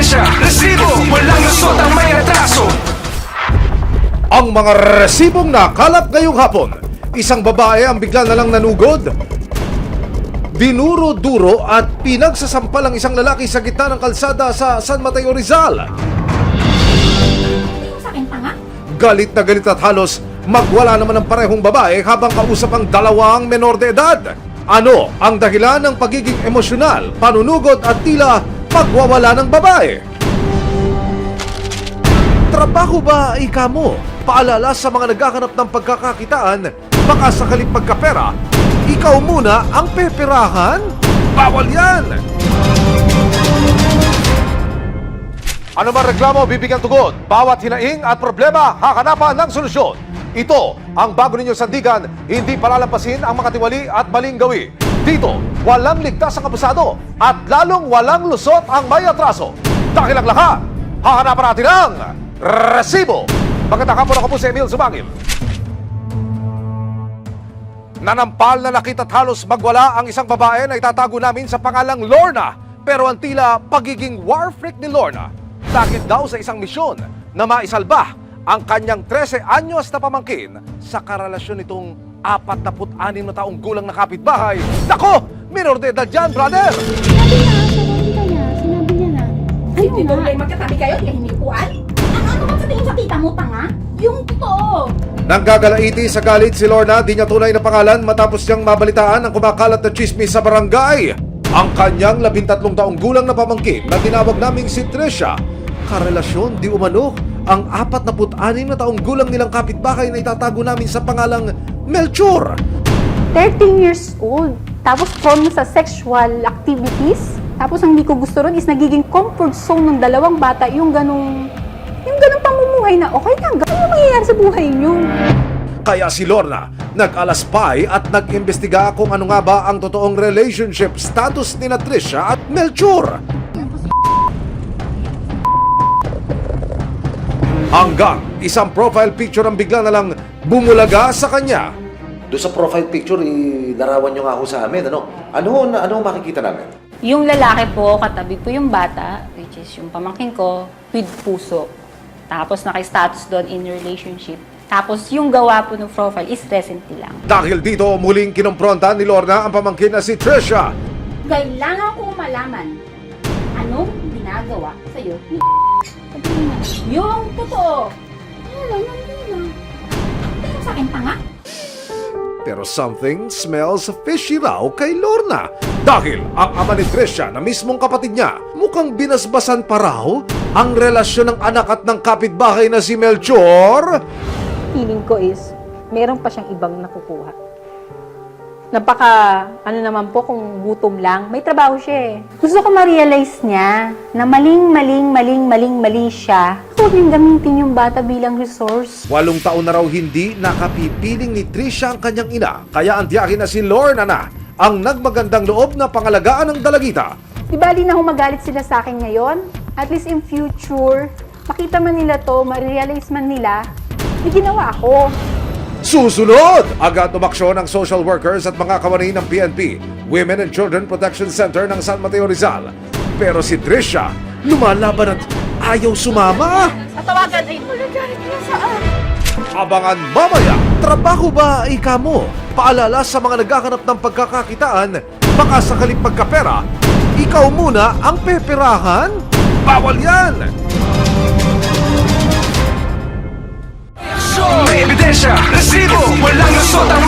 ebidensya, resibo, walang lusot ang may atraso. Ang mga resibong nakalap ngayong hapon. Isang babae ang bigla na lang nanugod. Dinuro-duro at pinagsasampal ang isang lalaki sa gitna ng kalsada sa San Mateo, Rizal. Sa akin tanga? Galit na galit at halos magwala naman ang parehong babae habang kausap ang dalawang menor de edad. Ano ang dahilan ng pagiging emosyonal, panunugod at tila pagwawala ng babae? Trabaho ba ika mo? Paalala sa mga naghahanap ng pagkakakitaan, baka sakaling pagkapera, ikaw muna ang peperahan? Bawal yan! Ano man reklamo, bibigyan tugon. Bawat hinaing at problema, hakanapan ng solusyon. Ito ang bago ninyong sandigan, hindi palalampasin ang makatiwali at maling gawi. Dito, walang ligtas ang abusado at lalong walang lusot ang may atraso. Dahil ang lahat, hahanapan natin ang resibo. Magandang hapon, ako po si Emil Sumangil. Nanampal na nakita at halos magwala ang isang babae na itatago namin sa pangalang Lorna. Pero ang tila pagiging war freak ni Lorna dahil daw sa isang misyon na maisalba ang kanyang 13 anyos na pamangkin sa karelasyon nitong 46 na taong gulang na kapitbahay. Nako! Minor de edad yan, brother! Sinabi niya na. Ay, dito kayo magkatabi kayo, kaya hinikuan? Ano man sa tingin sa tita mo, tanga? Yung totoo. Nanggagalaiti sa galit si Lorna, di niya tunay na pangalan matapos niyang mabalitaan ang kumakalat na chismis sa barangay. Ang kanyang 13 taong gulang na pamangkin na tinawag naming si Trisha, karelasyon di umano ang 46 na taong gulang nilang kapitbahay na itatago namin sa pangalang Melchor. 13 years old. Tapos prone sa sexual activities. Tapos ang hindi ko gusto ron is nagiging comfort zone ng dalawang bata yung ganong pamumuhay na okay lang. Ano mangyayari sa buhay niyo? Kaya si Lorna nag-alaspay at nag-imbestiga kung ano nga ba ang totoong relationship status ni Trisha at Melchor. Hanggang isang profile picture ang bigla na lang bumulaga sa kanya. Doon sa profile picture, ilarawan nyo nga ako sa amin. Ano makikita namin? Yung lalaki po, katabi po yung bata, which is yung pamangkin ko, with puso. Tapos naka-status doon in relationship. Tapos yung gawa po ng profile is recently lang. Dahil dito muling kinompronta ni Lorna ang pamangkin na si Trisha. Kailangan kong malaman anong ginagawa sa'yo ni yung totoo. Ano, nandun na. Tingin sa akin tanga? Pero something smells fishy raw kay Lorna. Dahil ang ama ni Trisha na mismong kapatid niya mukhang binasbasan pa raw ang relasyon ng anak at ng kapitbahay na si Melchor. Feeling ko is, meron pa siyang ibang nakukuha. Naman po kung gutom lang, may trabaho siya eh. Gusto ko ma-realize niya na mali siya. Huwag niyang gamitin yung bata bilang resource. 8 taon na raw hindi nakapipiling ni Trisha ang kanyang ina. Kaya ang tiyakin na si Lorna na ang nagmagandang loob na pangalagaan ng dalagita. Di bali na humagalit sila sa akin ngayon? At least in future, makita man nila to, ma-realize man nila, may ginawa ako. Susunod! Agad umaksyon ang social workers at mga kawani ng PNP, Women and Children Protection Center ng San Mateo, Rizal. Pero si Trisha, lumalaban at ayaw sumama. Tatawagan ay nagagalit na saan? Abangan mamaya, trabaho ba ika mo? Paalala sa mga naghahanap ng pagkakakitaan, baka sakaling pagkapera, ikaw muna ang peperahan? Bawal yan! May ebidensya, resibo, walang lusot ang